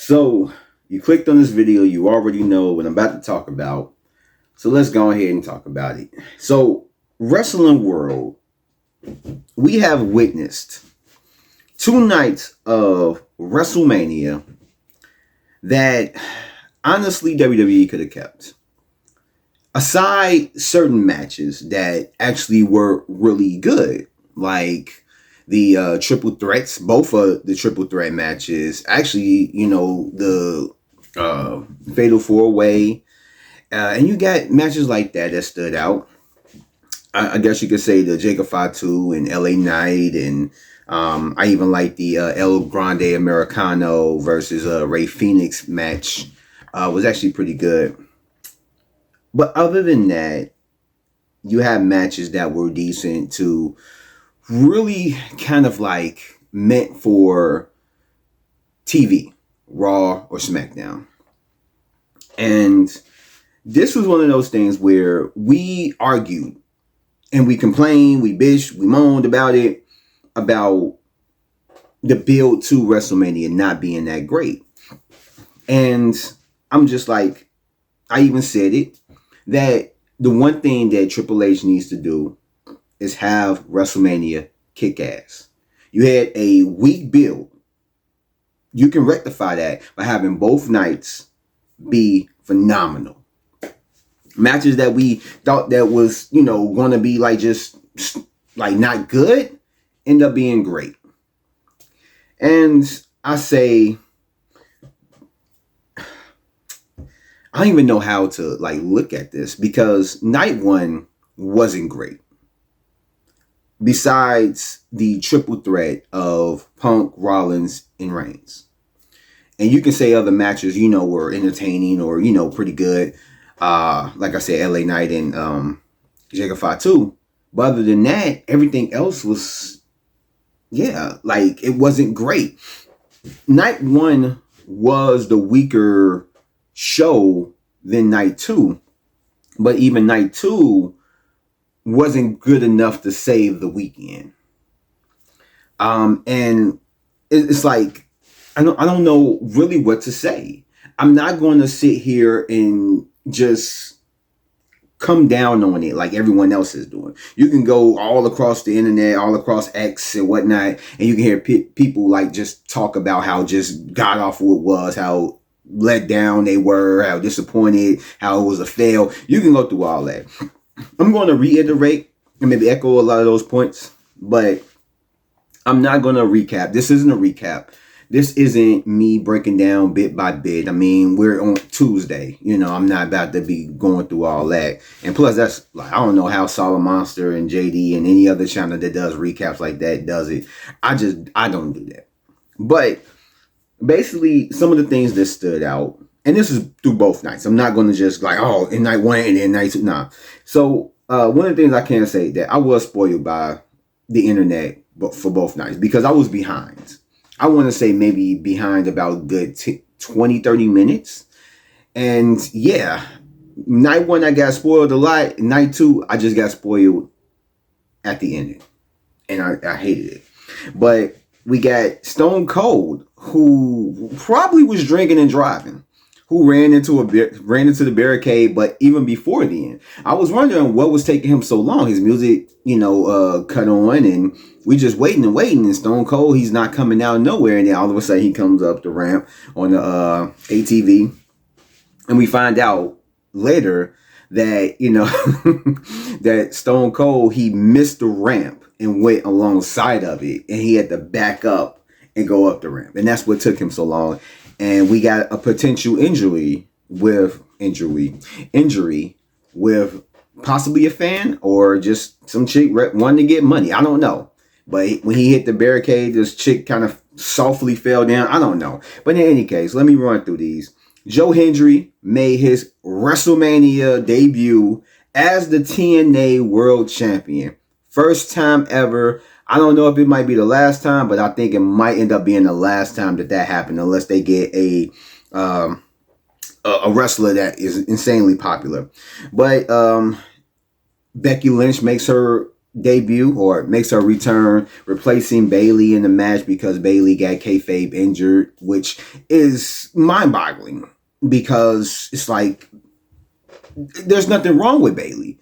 So you clicked on this video, you already know what I'm about to talk about. So let's go ahead and talk about it. So, wrestling world, we have witnessed 2 nights of Wrestlemania that honestly WWE could have kept. Aside certain matches that actually were really good, like the triple threats, both of the triple threat matches, actually, the fatal four way, and you got matches like that stood out. I guess you could say the Jacob Fatu and LA Knight, and I even like the El Grande Americano versus Ray Phoenix match. Was actually pretty good. But other than that, you have matches that were decent to really kind of like meant for TV, Raw or SmackDown. And this was one of those things where we argued and we complained, we bitched, we moaned about it, about the build to WrestleMania not being that great. And I'm just like, I even said it, that the one thing that Triple H needs to do is have WrestleMania kick ass. You had a weak build. You can rectify that by having both nights be phenomenal. Matches that we thought that was, going to be like just like not good, end up being great. And I say, I don't even know how to like look at this, because night one wasn't great. Besides the triple threat of Punk, Rollins, and Reigns. And you can say other matches, were entertaining or, pretty good. Like I said, LA Knight and Jacob Fatu. But other than that, everything else was, like it wasn't great. Night one was the weaker show than night two. But even night two wasn't good enough to save the weekend. And it's like, I don't know really what to say. I'm not going to sit here and just come down on it like everyone else is doing. You can go all across the internet, all across X and whatnot, and you can hear people like just talk about how just god awful it was, how let down they were, how disappointed, how it was a fail. You can go through all that. I'm going to reiterate and maybe echo a lot of those points, but I'm not going to recap. This isn't a recap. This isn't me breaking down bit by bit. I mean, we're on Tuesday. I'm not about to be going through all that. And plus, that's like, I don't know how Solid Monster and JD and any other channel that does recaps like that does it. I don't do that. But basically, some of the things that stood out, and this is through both nights. I'm not going to just like, in night one and then night two. Nah. So one of the things I can say that I was spoiled by the internet for both nights because I was behind. I want to say maybe behind about a good 20, 30 minutes. And yeah, night one, I got spoiled a lot. Night two, I just got spoiled at the ending. And I hated it. But we got Stone Cold, who probably was drinking and driving, who ran into the barricade, but even before then. I was wondering what was taking him so long. His music, cut on, and we just waiting, and Stone Cold, he's not coming out of nowhere, and then all of a sudden he comes up the ramp on the ATV, and we find out later that, that Stone Cold, he missed the ramp and went alongside of it, and he had to back up and go up the ramp, and that's what took him so long. And we got a potential injury with possibly a fan or just some chick wanting to get money. I don't know. But when he hit the barricade, this chick kind of softly fell down. I don't know. But in any case, let me run through these. Joe Hendry made his WrestleMania debut as the TNA World Champion. First time ever. I don't know if it might be the last time, but I think it might end up being the last time that happened, unless they get a wrestler that is insanely popular. But Becky Lynch makes her debut or makes her return, replacing Bayley in the match because Bayley got kayfabe injured, which is mind-boggling because it's like there's nothing wrong with Bayley.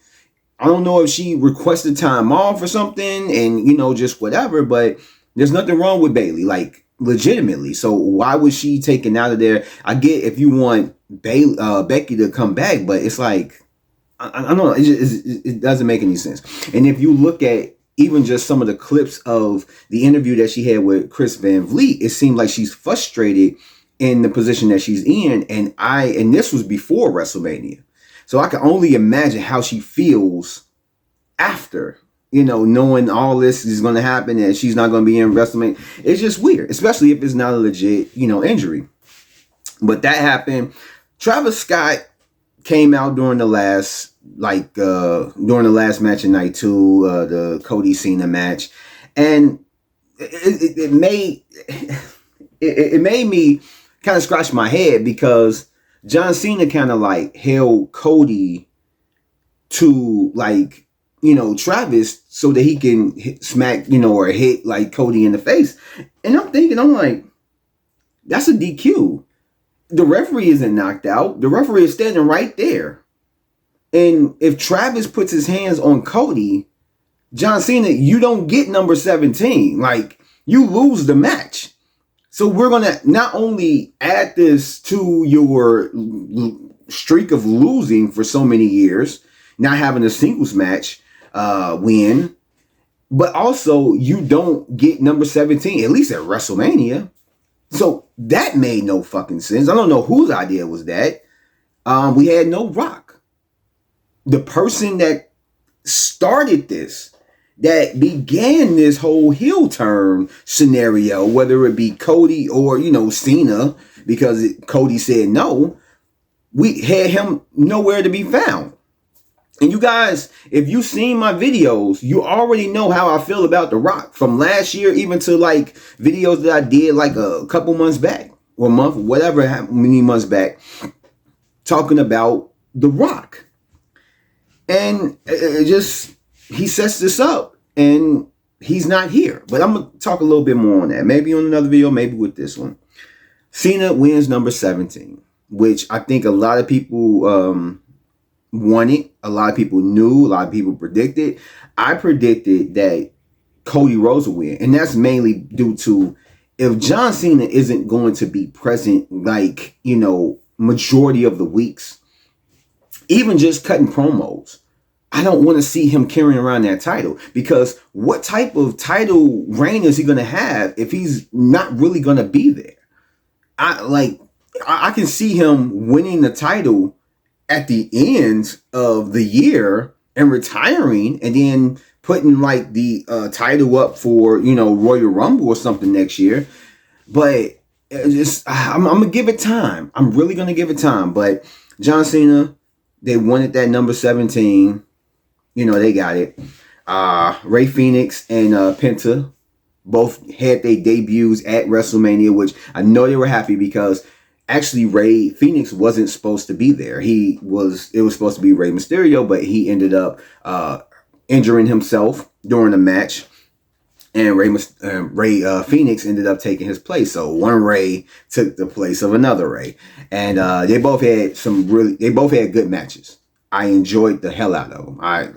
I don't know if she requested time off or something and, just whatever, but there's nothing wrong with Bayley, like legitimately. So why was she taken out of there? I get if you want Becky to come back, but it's like, I don't know. It doesn't make any sense. And if you look at even just some of the clips of the interview that she had with Chris Van Vliet, it seemed like she's frustrated in the position that she's in. And this was before WrestleMania. So I can only imagine how she feels after, knowing all this is going to happen and she's not going to be in WrestleMania. It's just weird, especially if it's not a legit, injury. But that happened. Travis Scott came out during the last match of night 2, the Cody Cena match, and it made me kind of scratch my head because John Cena kind of like held Cody to Travis so that he can smack or hit like Cody in the face, and I'm like, that's a DQ. The referee isn't knocked out. The referee is standing right there. And if Travis puts his hands on Cody, John Cena, you don't get number 17. Like, you lose the match. So we're going to not only add this to your streak of losing for so many years, not having a singles match win, but also you don't get number 17, at least at WrestleMania. So that made no fucking sense. I don't know whose idea was that. We had no Rock. The person that started this, that began this whole heel turn scenario, whether it be Cody or, Cena, because Cody said no, we had him nowhere to be found. And you guys, if you've seen my videos, you already know how I feel about The Rock from last year, even to like videos that I did like a couple months back or a month, whatever, many months back, talking about The Rock. And he sets this up and he's not here. But I'm going to talk a little bit more on that. Maybe on another video, maybe with this one. Cena wins number 17, which I think a lot of people wanted. A lot of people knew. A lot of people predicted. I predicted that Cody Rhodes would win. And that's mainly due to if John Cena isn't going to be present, majority of the weeks, even just cutting promos, I don't want to see him carrying around that title, because what type of title reign is he going to have if he's not really going to be there? I can see him winning the title at the end of the year and retiring, and then putting like the title up for Royal Rumble or something next year. But I'm gonna give it time. I'm really gonna give it time. But John Cena, they wanted that number 17. They got it. Ray Phoenix and Penta both had their debuts at WrestleMania, which I know they were happy because actually Ray Phoenix wasn't supposed to be there. It was supposed to be Rey Mysterio, but he ended up injuring himself during the match, and Ray Phoenix ended up taking his place. So one Ray took the place of another Ray, and they both had good matches. I enjoyed the hell out of them. I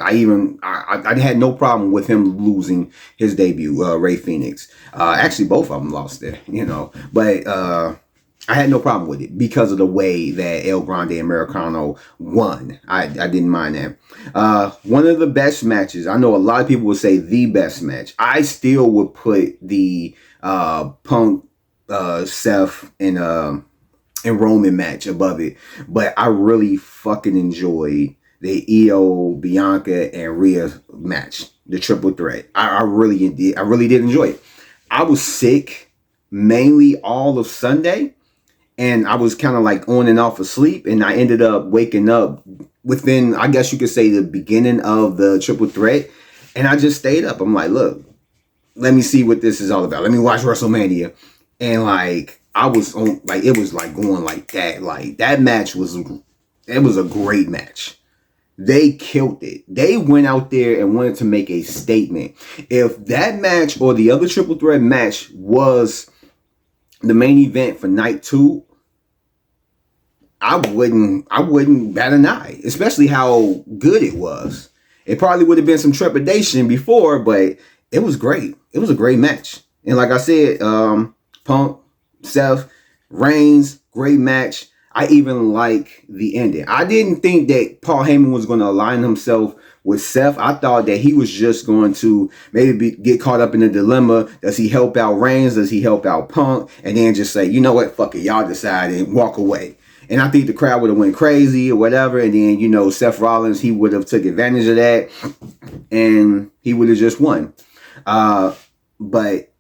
had no problem with him losing his debut, Ray Phoenix. Actually, both of them lost there, but I had no problem with it because of the way that El Grande Americano won. I didn't mind that. One of the best matches. I know a lot of people would say the best match. I still would put the Punk, Seth, and Roman match above it. But I really fucking enjoyed the Io, Bianca, and Rhea match, the triple threat. I really did. I really did enjoy it. I was sick mainly all of Sunday, and I was kind of like on and off of sleep, and I ended up waking up within, I guess you could say, the beginning of the triple threat, and I just stayed up. I'm like, look, let me see what this is all about. Let me watch WrestleMania. And I was on, it was going like that. Like, that match was a great match. They killed it. They went out there and wanted to make a statement. If that match or the other triple threat match was the main event for night 2, I wouldn't bat an eye, especially how good it was. It probably would have been some trepidation before, but it was great. It was a great match. And like I said, Punk, Seth, Reigns, great match. I even like the ending. I didn't think that Paul Heyman was going to align himself with Seth. I thought that he was just going to maybe get caught up in a dilemma. Does he help out Reigns? Does he help out Punk? And then just say, you know what, fuck it, y'all decide, and walk away. And I think the crowd would have went crazy or whatever. And then, Seth Rollins, he would have took advantage of that. And he would have just won. But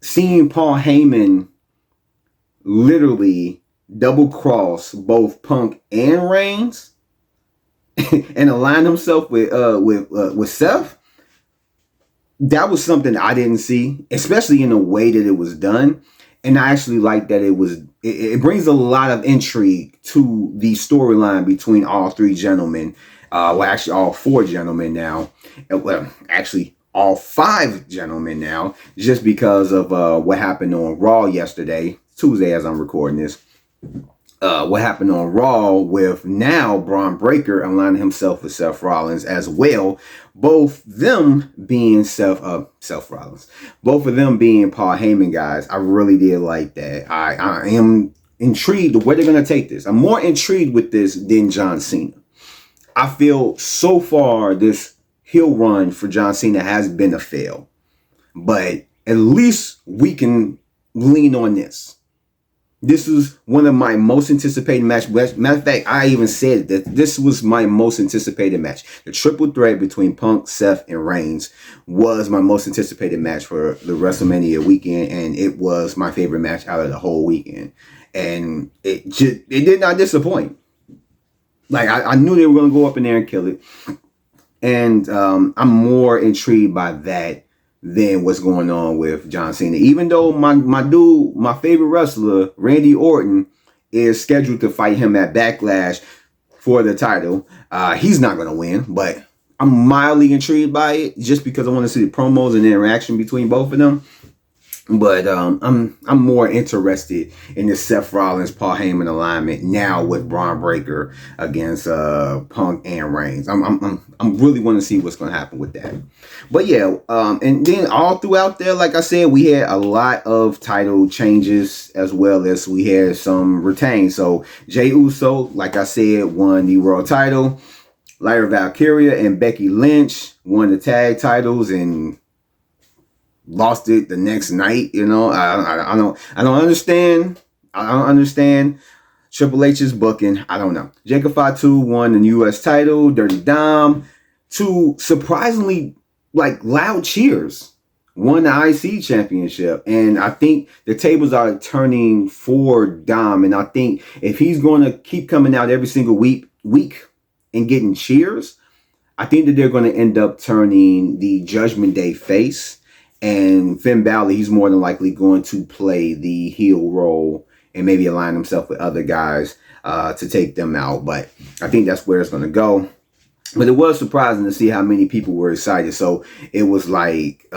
seeing Paul Heyman literally double cross both Punk and Reigns and align himself with Seth, that was something I didn't see, especially in the way that it was done. And I actually like that it brings a lot of intrigue to the storyline between all 3 gentlemen. Well, actually all 4 gentlemen now. Well, actually all 5 gentlemen now, just because of what happened on Raw yesterday, Tuesday as I'm recording this. What happened on Raw with now Braun Breaker aligning himself with Seth Rollins as well. Both them being Seth Rollins. Both of them being Paul Heyman guys. I really did like that. I am intrigued where they're going to take this. I'm more intrigued with this than John Cena. I feel so far this heel run for John Cena has been a fail. But at least we can lean on this. This was one of my most anticipated matches. Matter of fact, I even said that this was my most anticipated match. The triple threat between Punk, Seth, and Reigns was my most anticipated match for the WrestleMania weekend, and it was my favorite match out of the whole weekend. And it did not disappoint. Like, I knew they were going to go up in there and kill it. And I'm more intrigued by that than what's going on with John Cena. Even though my favorite wrestler, Randy Orton, is scheduled to fight him at Backlash for the title. He's not going to win, but I'm mildly intrigued by it just because I want to see the promos and the interaction between both of them. But I'm more interested in the Seth Rollins Paul Heyman alignment now with Braun Breaker against Punk and Reigns. I'm really want to see what's going to happen with that. But yeah, and then all throughout there, like I said, we had a lot of title changes as well as we had some retained. So Jey Uso, like I said, won the world title. Lyra Valkyria and Becky Lynch won the tag titles and lost it the next night. I don't understand. I don't understand Triple H's booking. I don't know. Jacob Fatu won the U.S. title. Dirty Dom, to surprisingly loud cheers, won the IC championship. And I think the tables are turning for Dom. And I think if he's going to keep coming out every single week and getting cheers, I think that they're going to end up turning the Judgment Day face. And Finn Balor, he's more than likely going to play the heel role and maybe align himself with other guys to take them out. But I think that's where it's going to go. But it was surprising to see how many people were excited. So it was like,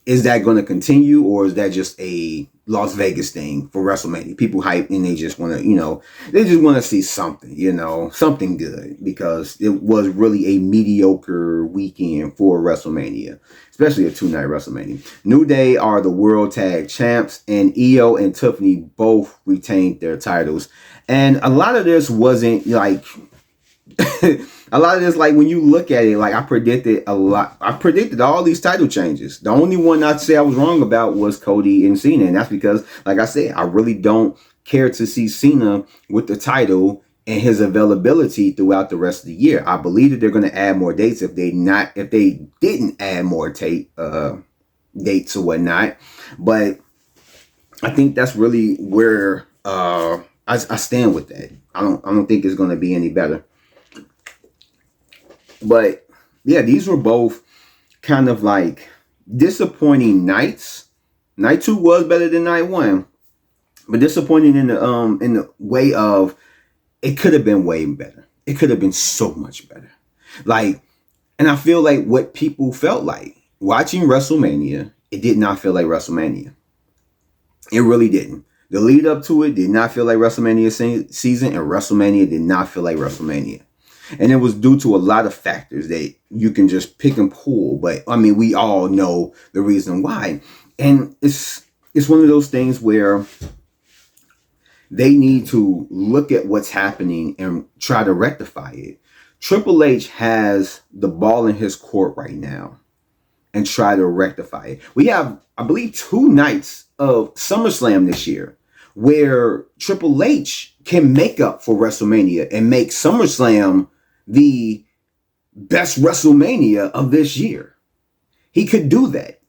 is that going to continue, or is that just a Las Vegas thing for WrestleMania? People hype and they just want to, they just want to see something, something good, because it was really a mediocre weekend for WrestleMania, especially a 2-night WrestleMania. New Day are the World Tag Champs, and Io and Tiffany both retained their titles. And a lot of this wasn't a lot of this, when you look at it, I predicted a lot. I predicted all these title changes. The only one I'd say I was wrong about was Cody and Cena. And that's because, like I said, I really don't care to see Cena with the title and his availability throughout the rest of the year. I believe that they're going to add more dates if they didn't add more dates or whatnot. But I think that's really where I stand with that. I don't think it's going to be any better. But yeah, these were both kind of disappointing nights. Night 2 was better than night 1, but disappointing in the way of it could have been way better. it could have been so much better. Like, and I feel like what people felt like watching WrestleMania, it did not feel like WrestleMania. It really didn't. The lead up to it did not feel like WrestleMania season, and WrestleMania did not feel like WrestleMania. And it was due to a lot of factors that you can just pick and pull. But I mean, we all know the reason why. And it's one of those things where they need to look at what's happening and try to rectify it. Triple H has the ball in his court right now and try to rectify it. We have, I believe, 2 nights of SummerSlam this year where Triple H can make up for WrestleMania and make SummerSlam the best WrestleMania of this year. He could do that.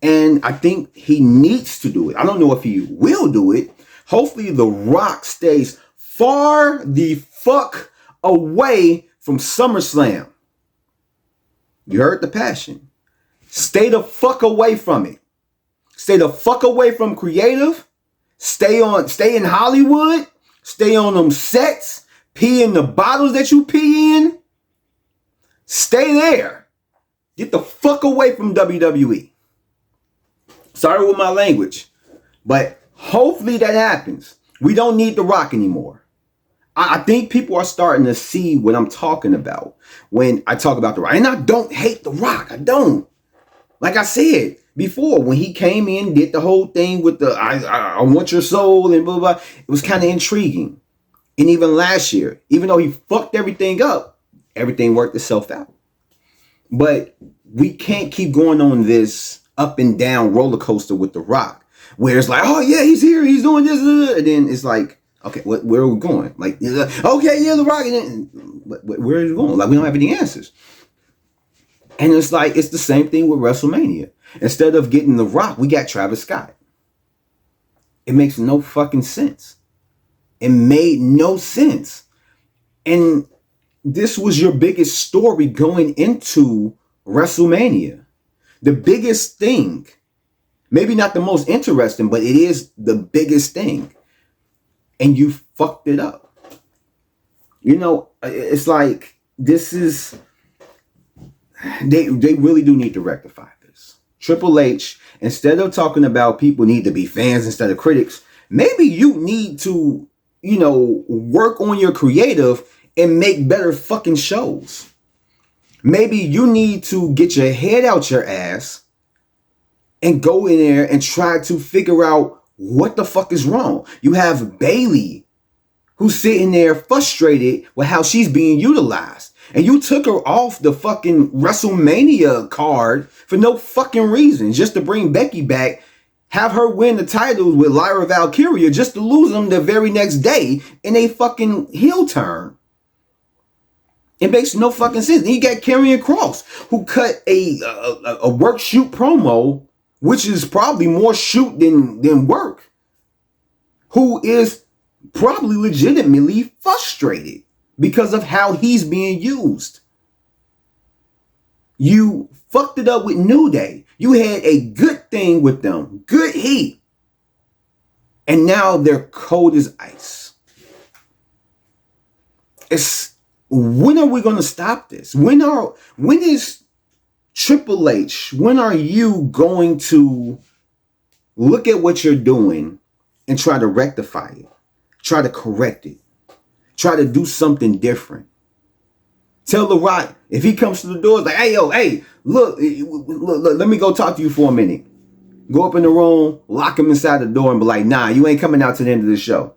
And I think he needs to do it. I don't know if he will do it. Hopefully The Rock stays far the fuck away from SummerSlam. You heard the passion. Stay the fuck away from it. Stay the fuck away from creative. Stay in Hollywood. Stay on them sets. Pee in the bottles that you pee in. Stay there. Get the fuck away from WWE. Sorry with my language. But hopefully that happens. We don't need The Rock anymore. I think people are starting to see what I'm talking about when I talk about The Rock. And I don't hate The Rock. I don't. Like I said before, when he came in, did the whole thing with the I want your soul and blah, blah, blah. It was kind of intriguing. And even last year, even though he fucked everything up, everything worked itself out. But we can't keep going on this up and down roller coaster with The Rock, where it's like, oh yeah, he's here, he's doing this, and then it's like, okay, where are we going? Like, okay, yeah, The Rock, and then, where are we going? Like, we don't have any answers. And it's like, it's the same thing with WrestleMania. Instead of getting The Rock, we got Travis Scott. It makes no fucking sense. It made no sense. And this was your biggest story going into WrestleMania. The biggest thing. Maybe not the most interesting, but it is the biggest thing. And you fucked it up. You know, it's like, this is... They really do need to rectify this. Triple H, instead of talking about people need to be fans instead of critics, maybe you need to, work on your creative and make better fucking shows. Maybe you need to get your head out your ass and go in there and try to figure out what the fuck is wrong. You have Bayley, who's sitting there frustrated with how she's being utilized. And you took her off the fucking WrestleMania card for no fucking reason. Just to bring Becky back, have her win the titles with Lyra Valkyria, just to lose them the very next day in a fucking heel turn. It makes no fucking sense. Then you got Karrion Kross, who cut a work shoot promo, which is probably more shoot than work, who is probably legitimately frustrated because of how he's being used. You fucked it up with New Day. You had a good thing with them. Good heat. And now they're cold as ice. When are we going to stop this? When is Triple H, when are you going to look at what you're doing and try to rectify it? Try to correct it. Try to do something different. Tell The Rock, if he comes to the door, it's like, hey, look, let me go talk to you for a minute. Go up in the room, lock him inside the door and be like, nah, you ain't coming out to the end of the show.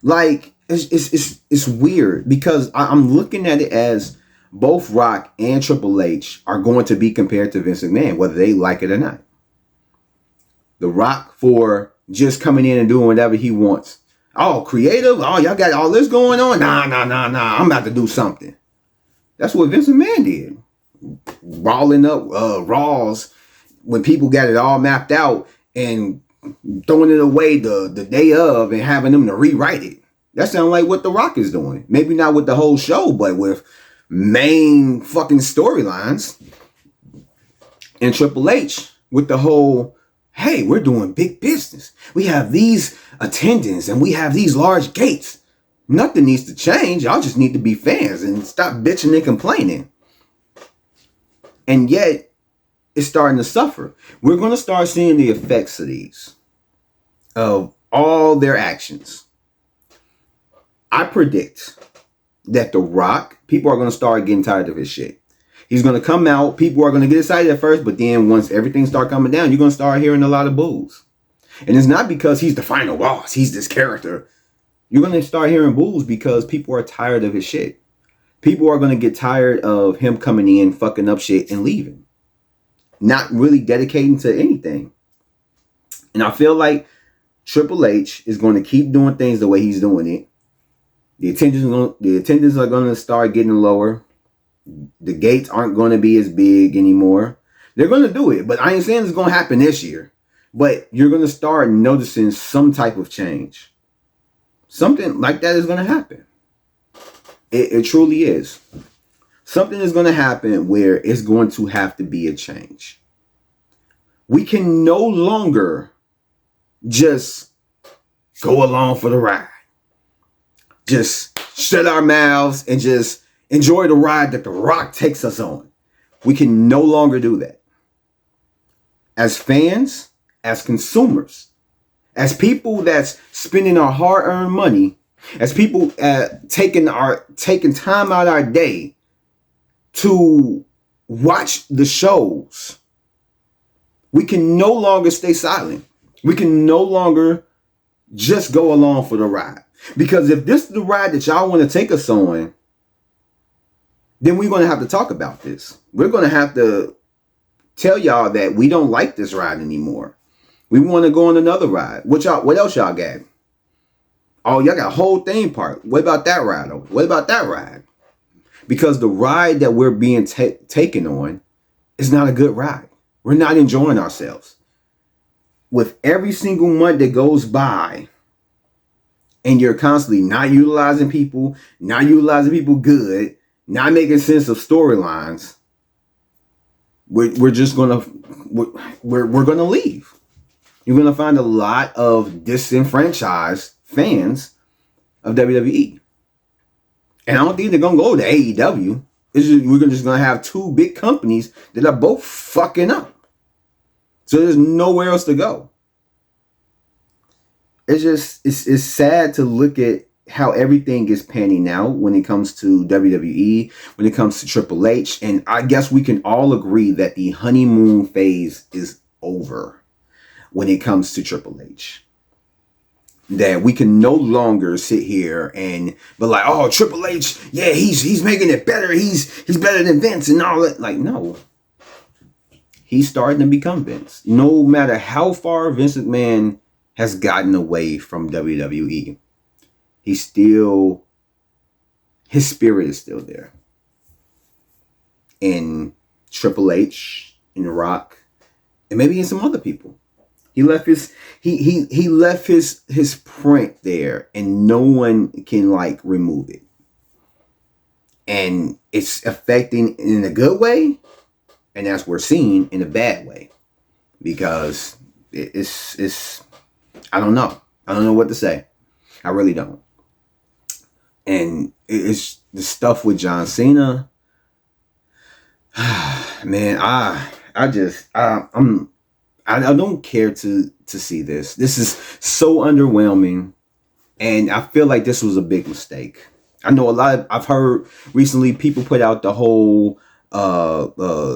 Like, it's weird because I'm looking at it as both Rock and Triple H are going to be compared to Vince McMahon, whether they like it or not. The Rock for just coming in and doing whatever he wants. Oh, creative? Oh, y'all got all this going on? Nah. I'm about to do something. That's what Vince McMahon did. Rolling up Raws when people got it all mapped out and throwing it away the day of and having them to rewrite it. That sounds like what The Rock is doing. Maybe not with the whole show, but with main fucking storylines. And Triple H with the whole, hey, we're doing big business. We have these attendants and we have these large gates. Nothing needs to change. Y'all just need to be fans and stop bitching and complaining. And yet, it's starting to suffer. We're going to start seeing the effects of these, of all their actions. I predict that The Rock, people are going to start getting tired of his shit. He's going to come out. People are going to get excited at first, but then once everything starts coming down, you're going to start hearing a lot of boos. And it's not because he's the final boss. He's this character. You're going to start hearing boos because people are tired of his shit. People are going to get tired of him coming in, fucking up shit, and leaving. Not really dedicating to anything. And I feel like Triple H is going to keep doing things the way he's doing it. The attendance are going to start getting lower. The gates aren't going to be as big anymore. They're going to do it, but I ain't saying it's going to happen this year. But you're going to start noticing some type of change. Something like that is going to happen. It truly is. Something is going to happen where it's going to have to be a change. We can no longer just go along for the ride. Just shut our mouths and just enjoy the ride that The Rock takes us on. We can no longer do that. As fans, as consumers, as people that's spending our hard-earned money, as people taking time out of our day to watch the shows, we can no longer stay silent. We can no longer just go along for the ride. Because if this is the ride that y'all want to take us on, then we're going to have to talk about this. We're going to have to tell y'all that we don't like this ride anymore. We want to go on another ride. What else y'all got? Oh, y'all got a whole theme park. What about that ride? What about that ride? Because the ride that we're being taken on is not a good ride. We're not enjoying ourselves. With every single month that goes by, and you're constantly not utilizing people good, not making sense of storylines, we're gonna leave. You're gonna find a lot of disenfranchised fans of WWE, and I don't think they're gonna go to AEW. We're just gonna have two big companies that are both fucking up, so there's nowhere else to go. It's sad to look at how everything is panning out when it comes to WWE, when it comes to Triple H. And I guess we can all agree that the honeymoon phase is over when it comes to Triple H. That we can no longer sit here and be like, oh, Triple H, yeah, he's making it better. He's better than Vince and all that. Like, no. He's starting to become Vince. No matter how far Vince McMahon has gotten away from WWE, his spirit is still there. In Triple H, in The Rock, and maybe in some other people. He left his print there, and no one can remove it. And it's affecting in a good way, and as we're seeing, in a bad way. Because it's I don't know. I don't know what to say. I really don't. And it's the stuff with John Cena. Man, I don't care to see this. This is so underwhelming, and I feel like this was a big mistake. I know I've heard recently people put out the whole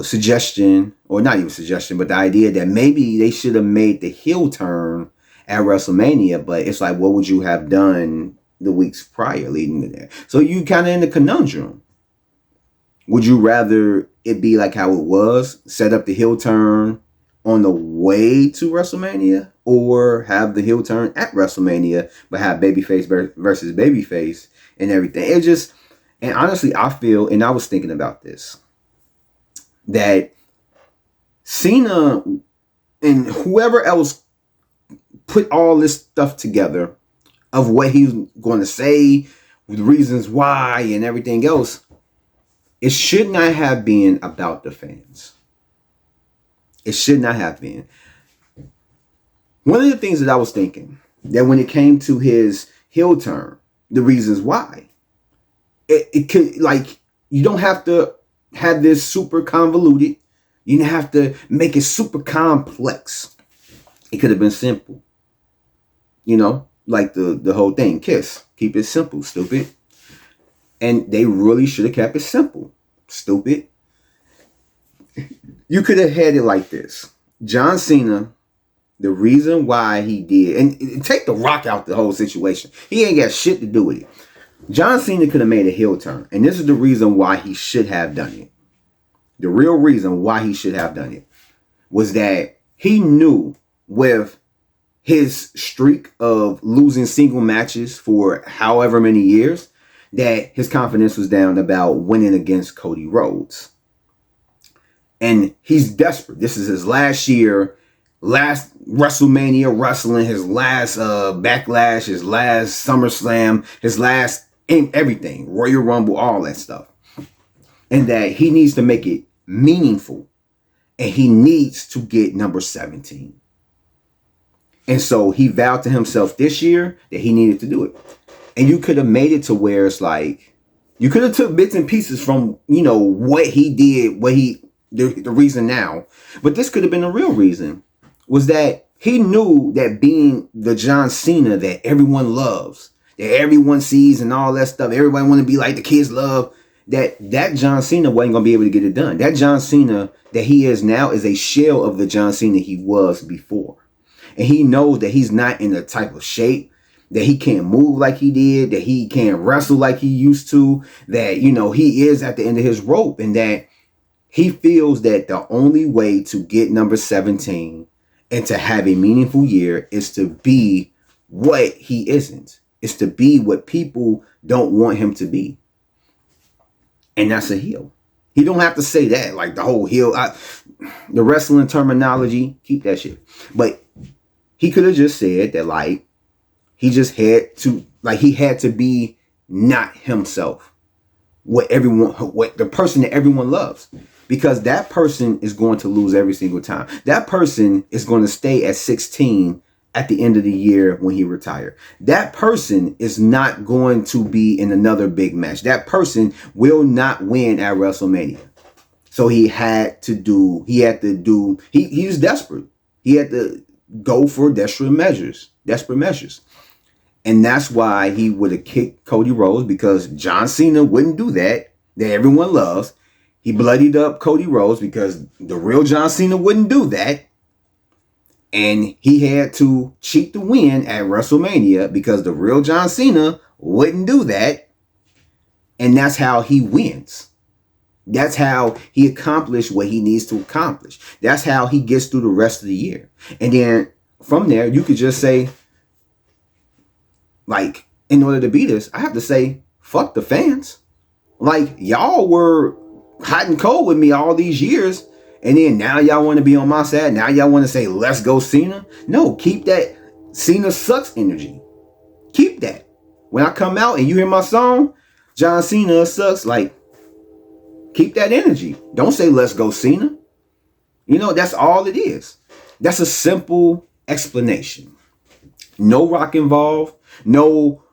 suggestion, or not even suggestion, but the idea that maybe they should have made the heel turn at WrestleMania, but it's like, what would you have done the weeks prior leading to that? So you kind of in the conundrum. Would you rather it be like how it was, set up the heel turn on the way to WrestleMania, or have the heel turn at WrestleMania, but have babyface versus babyface and everything? And honestly, I feel, and I was thinking about this, that Cena and whoever else put all this stuff together of what he's going to say, the reasons why, and everything else, it should not have been about the fans. It should not have been. One of the things that I was thinking, that when it came to his heel turn, the reasons why. It could, like, you don't have to have this super convoluted. You didn't have to make it super complex. It could have been simple. You know, like the whole thing, kiss. Keep it simple, stupid. And they really should have kept it simple, stupid. You could have had it like this. John Cena, the reason why he did, and take The Rock out the whole situation. He ain't got shit to do with it. John Cena could have made a heel turn. And this is the reason why he should have done it. The real reason why he should have done it was that he knew with his streak of losing single matches for however many years that his confidence was down about winning against Cody Rhodes. And he's desperate. This is his last year, last WrestleMania wrestling, his last Backlash, his last SummerSlam, his last everything, Royal Rumble, all that stuff. And that he needs to make it meaningful. And he needs to get number 17. And so he vowed to himself this year that he needed to do it. And you could have made it to where it's like, you could have took bits and pieces from, you know, what he did, the reason now. But this could have been the real reason, was that he knew that being the John Cena that everyone loves, that everyone sees and all that stuff, everybody want to be like the kids love, that John Cena wasn't going to be able to get it done. That John Cena that he is now is a shell of the John Cena he was before. And he knows that he's not in the type of shape, that he can't move like he did, that he can't wrestle like he used to, that, you know, he is at the end of his rope, and that he feels that the only way to get number 17 and to have a meaningful year is to be what he isn't. It's to be what people don't want him to be. And that's a heel. He don't have to say that, like the whole heel. The wrestling terminology, keep that shit. But he could have just said that, like, he just had to, like, he had to be not himself. What the person that everyone loves. Because that person is going to lose every single time. That person is going to stay at 16 at the end of the year when he retired. That person is not going to be in another big match. That person will not win at WrestleMania. So he was desperate. He had to go for desperate measures. And that's why he would have kicked Cody Rhodes, because John Cena wouldn't do that everyone loves. He bloodied up Cody Rhodes because the real John Cena wouldn't do that. And he had to cheat to win at WrestleMania because the real John Cena wouldn't do that. And that's how he wins. That's how he accomplished what he needs to accomplish. That's how he gets through the rest of the year. And then from there, you could just say, like, in order to beat this, I have to say, fuck the fans. Like, y'all were hot and cold with me all these years, and then now y'all want to be on my side. Now y'all want to say, let's go Cena. No, keep that Cena sucks energy. Keep that. When I come out and you hear my song, John Cena sucks, like, keep that energy. Don't say, let's go Cena. You know, that's all it is. That's a simple explanation. No Rock involved. No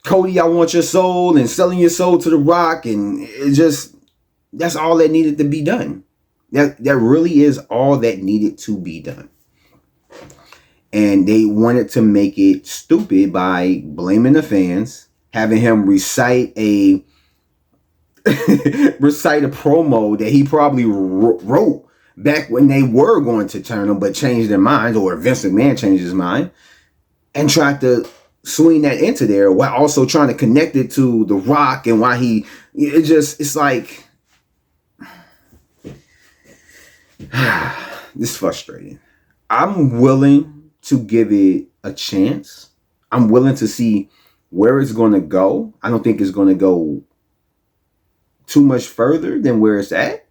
Cody, I want your soul, and selling your soul to the Rock. And it just, that's all that needed to be done. That really is all that needed to be done. And they wanted to make it stupid by blaming the fans, having him recite a promo that he probably wrote back when they were going to turn him, but changed their minds, or Vince McMahon changed his mind, and tried to swing that into there while also trying to connect it to The Rock, and why it's like, this is frustrating. I'm willing to give it a chance. I'm willing to see where it's going to go. I don't think it's going to go too much further than where it's at,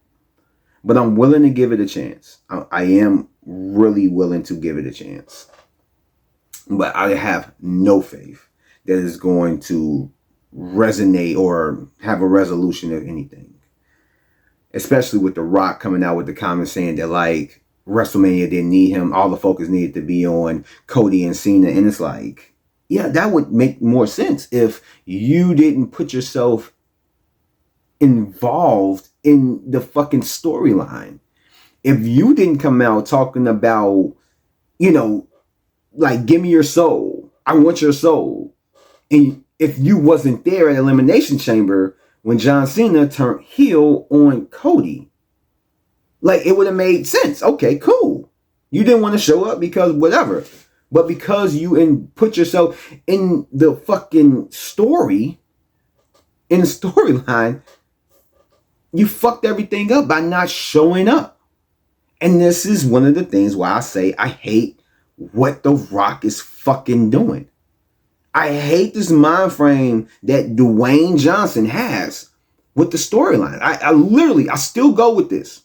but I'm willing to give it a chance. I am really willing to give it a chance. But I have no faith that it's going to resonate or have a resolution of anything. Especially with The Rock coming out with the comments saying that, like, WrestleMania didn't need him. All the focus needed to be on Cody and Cena. And it's like, Yeah, that would make more sense if you didn't put yourself involved in the fucking storyline. If you didn't come out talking about, like, give me your soul, I want your soul. And if you wasn't there at Elimination Chamber when John Cena turned heel on Cody, like, it would have made sense. Okay, cool. You didn't want to show up because whatever. But because you put yourself in the fucking story, in the storyline, you fucked everything up by not showing up. And this is one of the things why I say I hate what The Rock is fucking doing. I hate this mind frame that Dwayne Johnson has with the storyline. I still go with this.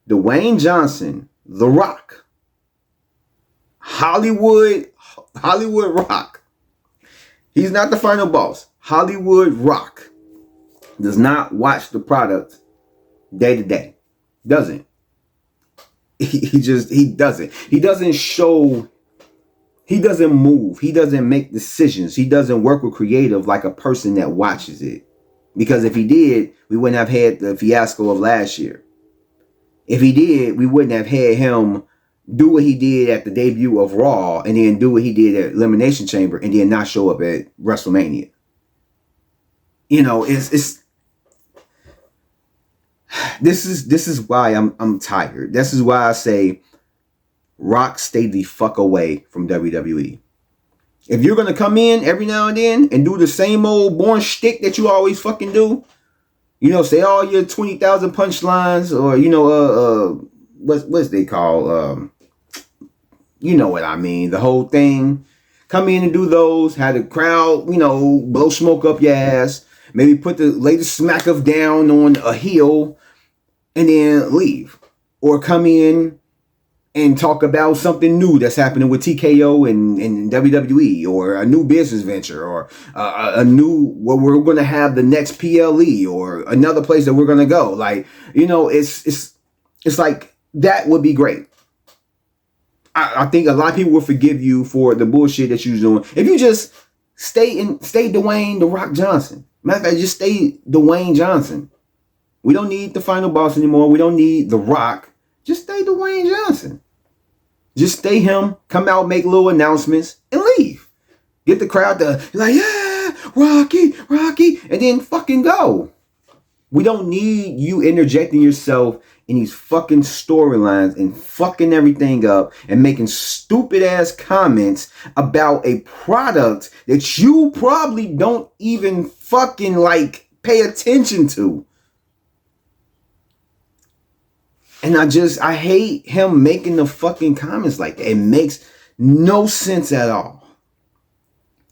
Dwayne Johnson, The Rock, Hollywood Rock. He's not the final boss. Hollywood Rock does not watch the product day to day. Doesn't. He doesn't. He doesn't show. He doesn't move. He doesn't make decisions. He doesn't work with creative like a person that watches it. Because if he did, we wouldn't have had the fiasco of last year. If he did, we wouldn't have had him do what he did at the debut of Raw and then do what he did at Elimination Chamber and then not show up at WrestleMania. It's this is why I'm tired. This is why I say Rock, stay the fuck away from WWE. If you're gonna come in every now and then and do the same old boring shtick that you always fucking do, say all your 20,000 punchlines, or what's they call, you know what I mean, the whole thing. Come in and do those, have the crowd, blow smoke up your ass, maybe put the latest smack of down on a heel, and then leave. Or come in and talk about something new that's happening with TKO and WWE, or a new business venture, or a new, where we're going to have the next PLE, or another place that we're going to go. Like, it's like, that would be great. I think a lot of people will forgive you for the bullshit that you're doing if you just stay Dwayne The Rock Johnson. Matter of fact, just stay Dwayne Johnson. We don't need the final boss anymore. We don't need The Rock. Just stay Dwayne Johnson. Just stay him. Come out, make little announcements, and leave. Get the crowd to like, yeah, Rocky, and then fucking go. We don't need you interjecting yourself in these fucking storylines and fucking everything up and making stupid ass comments about a product that you probably don't even fucking like pay attention to. And I hate him making the fucking comments like that. It makes no sense at all.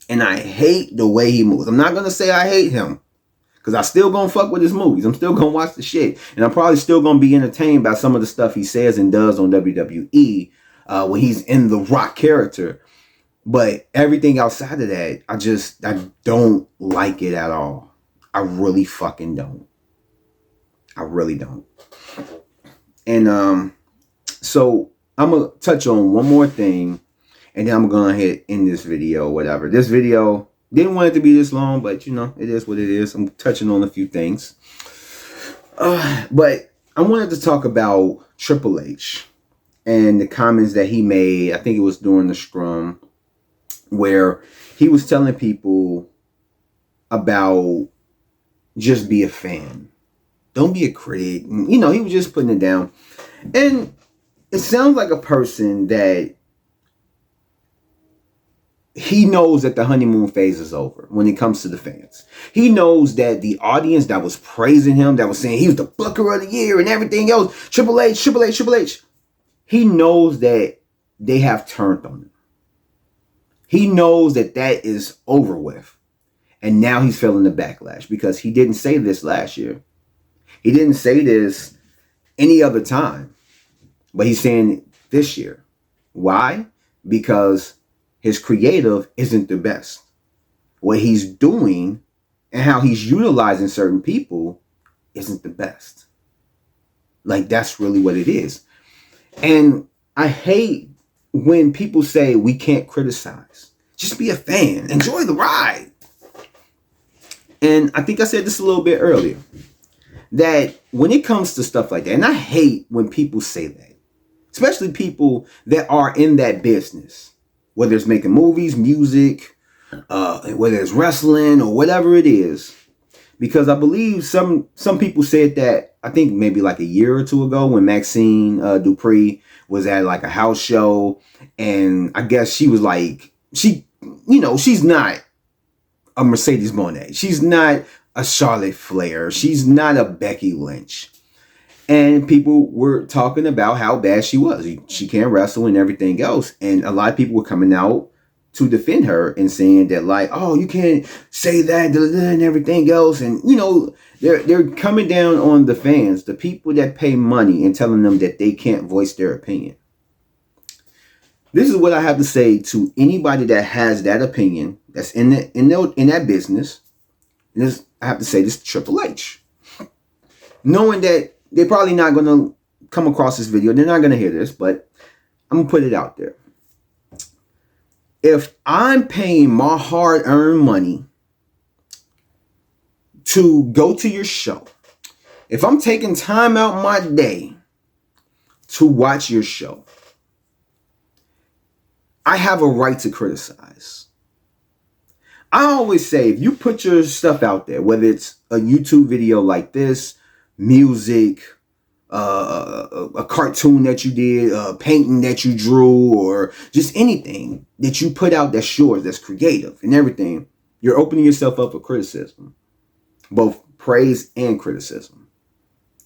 And I hate the way he moves. I'm not going to say I hate him, because I still going to fuck with his movies. I'm still going to watch the shit. And I'm probably still going to be entertained by some of the stuff he says and does on WWE when he's in the Rock character. But everything outside of that, I don't like it at all. I really fucking don't. I really don't. And so I'm going to touch on one more thing, and then I'm going to end this video, whatever. This video, didn't want it to be this long, but it is what it is. I'm touching on a few things. But I wanted to talk about Triple H and the comments that he made. I think it was during the Scrum, where he was telling people about just be a fan. Don't be a critic. He was just putting it down. And it sounds like a person that he knows that the honeymoon phase is over when it comes to the fans. He knows that the audience that was praising him, that was saying he was the Booker of the Year and everything else, Triple H. He knows that they have turned on him. He knows that is over with. And now he's feeling the backlash, because he didn't say this last year. He didn't say this any other time, but he's saying it this year. Why? Because his creative isn't the best. What he's doing and how he's utilizing certain people isn't the best. Like, that's really what it is. And I hate when people say we can't criticize. Just be a fan. Enjoy the ride. And I think I said this a little bit earlier, that when it comes to stuff like that, and I hate when people say that, especially people that are in that business, whether it's making movies, music, whether it's wrestling or whatever it is, because I believe some people said that, I think maybe like a year or two ago, when Maxine Dupree was at like a house show, and I guess she was like, she's not a Mercedes Moné. She's not a Charlotte Flair. She's not a Becky Lynch. And people were talking about how bad she was. She can't wrestle and everything else. And a lot of people were coming out to defend her and saying that, like, oh, you can't say that and everything else. And, they're coming down on the fans, the people that pay money, and telling them that they can't voice their opinion. This is what I have to say to anybody that has that opinion, that's in that business. And I have to say this to Triple H. Knowing that they're probably not going to come across this video. They're not going to hear this, but I'm going to put it out there. If I'm paying my hard-earned money to go to your show, if I'm taking time out my day to watch your show, I have a right to criticize. I always say, if you put your stuff out there, whether it's a YouTube video like this, music, a cartoon that you did, a painting that you drew, or just anything that you put out that's yours, that's creative and everything, you're opening yourself up for criticism, both praise and criticism.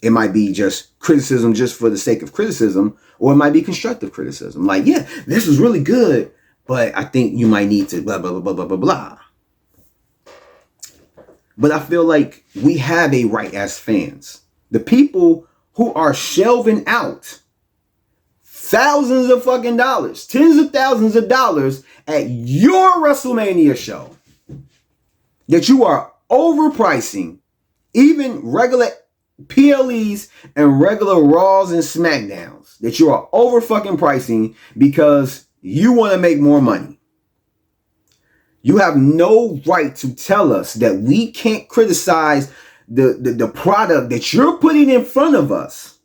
It might be just criticism just for the sake of criticism, or it might be constructive criticism. Like, yeah, this was really good, but I think you might need to blah, blah, blah, blah, blah, blah, blah. But I feel like we have a right as fans. The people who are shelving out thousands of fucking dollars, tens of thousands of dollars at your WrestleMania show, that you are overpricing even regular PLEs and regular Raws and SmackDowns, that you are over fucking pricing because you want to make more money. You have no right to tell us that we can't criticize the product that you're putting in front of us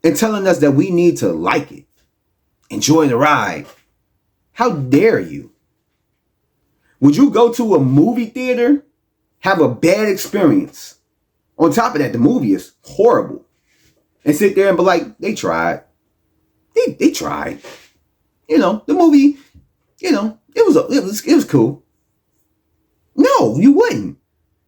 and telling us that we need to like it, enjoy the ride. How dare you? Would you go to a movie theater, have a bad experience? On top of that, the movie is horrible. And sit there and be like, they tried. They tried. The movie, it was cool. No, you wouldn't.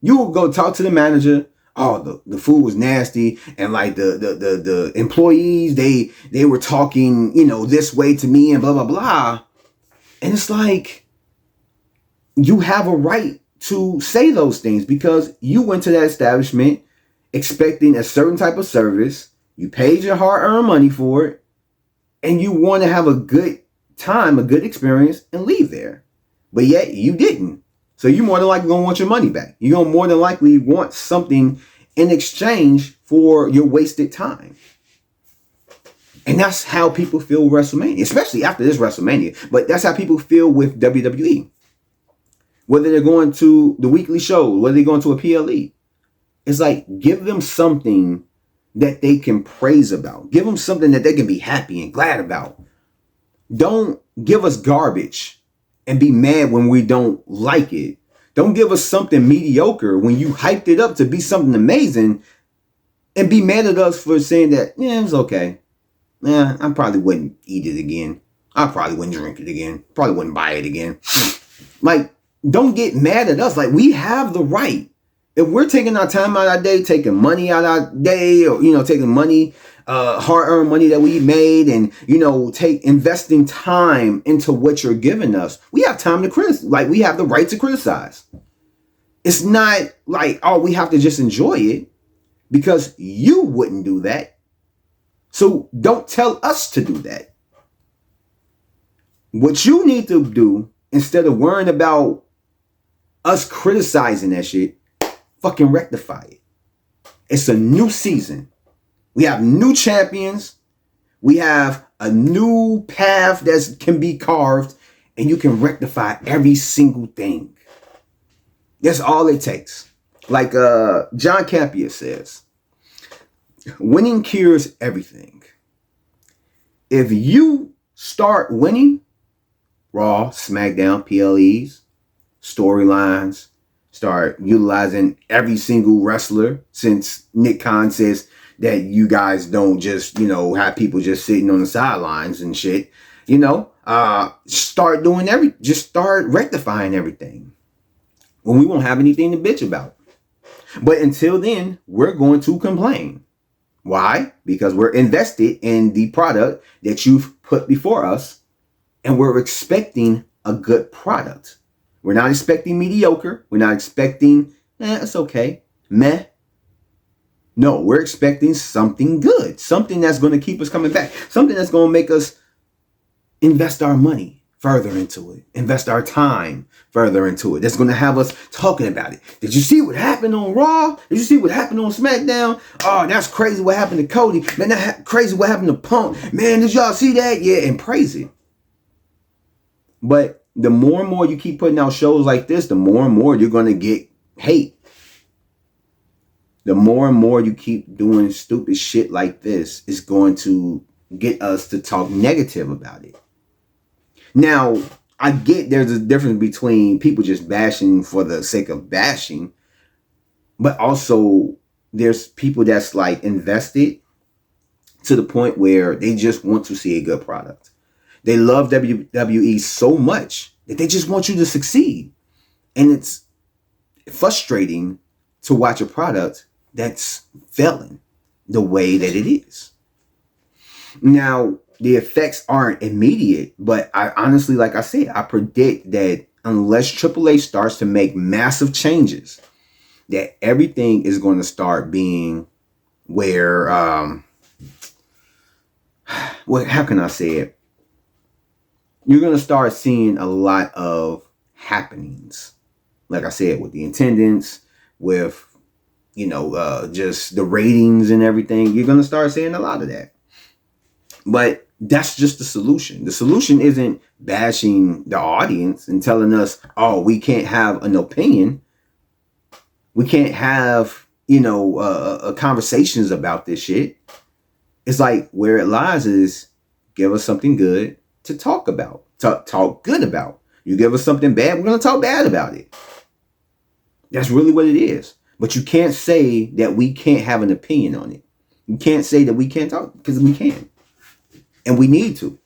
You would go talk to the manager. Oh, the food was nasty, and like the employees, they were talking, this way to me and blah blah blah. And it's like, you have a right to say those things because you went to that establishment expecting a certain type of service. You paid your hard-earned money for it, and you want to have a good time, a good experience, and leave there. But yet you didn't. So you more than likely going to want your money back. You're going to more than likely want something in exchange for your wasted time. And that's how people feel WrestleMania, especially after this WrestleMania. But that's how people feel with WWE. Whether they're going to the weekly show, whether they're going to a PLE. It's like, give them something that they can praise about. Give them something that they can be happy and glad about. Don't give us garbage and be mad when we don't like it. Don't give us something mediocre when you hyped it up to be something amazing and be mad at us for saying that, yeah, it was okay. Yeah, I probably wouldn't eat it again. I probably wouldn't drink it again. Probably wouldn't buy it again. Like, don't get mad at us. Like, we have the right. If we're taking our time out of our day, taking money out of our day, or, taking money, hard-earned money that we made, and, investing time into what you're giving us, we have time to criticize. Like, we have the right to criticize. It's not like, oh, we have to just enjoy it because you wouldn't do that. So don't tell us to do that. What you need to do, instead of worrying about us criticizing that shit, fucking rectify it. It's a new season. We have new champions. We have a new path that can be carved, and you can rectify every single thing. That's all it takes. Like John Campea says, winning cures everything. If you start winning, Raw, SmackDown, PLEs, storylines, start utilizing every single wrestler, since Nick Khan says that you guys don't just, have people just sitting on the sidelines and shit, start doing just start rectifying everything. Well, we won't have anything to bitch about. But until then, we're going to complain. Why? Because we're invested in the product that you've put before us, and we're expecting a good product. We're not expecting mediocre. We're not expecting, it's okay, meh. No, we're expecting something good, something that's going to keep us coming back, something that's going to make us invest our money further into it, invest our time further into it. That's going to have us talking about it. Did you see what happened on Raw? Did you see what happened on SmackDown? Oh, that's crazy what happened to Cody. Man, crazy what happened to Punk. Man, did y'all see that? Yeah, and praise it. But the more and more you keep putting out shows like this, the more and more you're going to get hate. The more and more you keep doing stupid shit like this, is going to get us to talk negative about it. Now, I get there's a difference between people just bashing for the sake of bashing, but also there's people that's like invested to the point where they just want to see a good product. They love WWE so much that they just want you to succeed. And it's frustrating to watch a product that's failing the way that it is. Now, the effects aren't immediate, but I honestly, like I said, I predict that unless Triple H starts to make massive changes, that everything is going to start being where, how can I say it? You're going to start seeing a lot of happenings. Like I said, with the attendance, with, just the ratings and everything, you're going to start seeing a lot of that. But that's just the solution. The solution isn't bashing the audience and telling us, oh, we can't have an opinion. We can't have, conversations about this shit. It's like where it lies is give us something good to talk about, talk good about. You give us something bad, we're going to talk bad about it. That's really what it is. But you can't say that we can't have an opinion on it. You can't say that we can't talk, because we can. And we need to.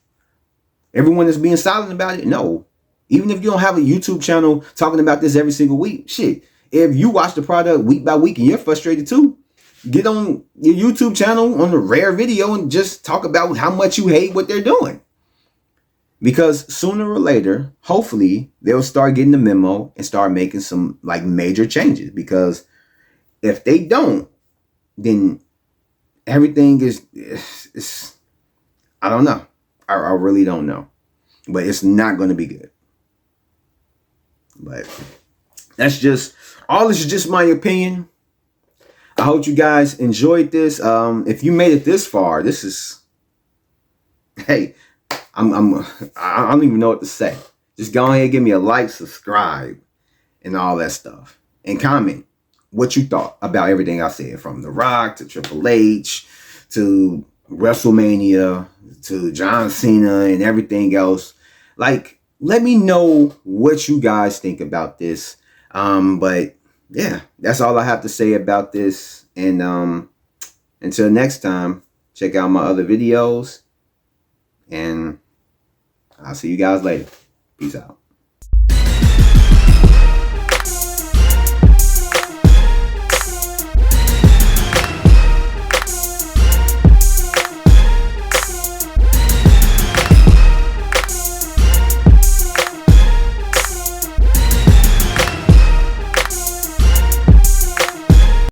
Everyone that's being silent about it, no. Even if you don't have a YouTube channel talking about this every single week, shit. If you watch the product week by week and you're frustrated too, get on your YouTube channel on a rare video and just talk about how much you hate what they're doing. Because sooner or later, hopefully, they'll start getting the memo and start making some like major changes. Because if they don't, then everything is I don't know. I really don't know. But it's not going to be good. But all this is just my opinion. I hope you guys enjoyed this. If you made it this far, this is, hey, I don't even know what to say. Just go ahead and give me a like, subscribe, and all that stuff. And comment what you thought about everything I said, from The Rock to Triple H to Wrestlemania to John Cena and everything else. Like, let me know what you guys think about this. But yeah, that's all I have to say about this. And until next time, check out my other videos, and I'll see you guys later. Peace out.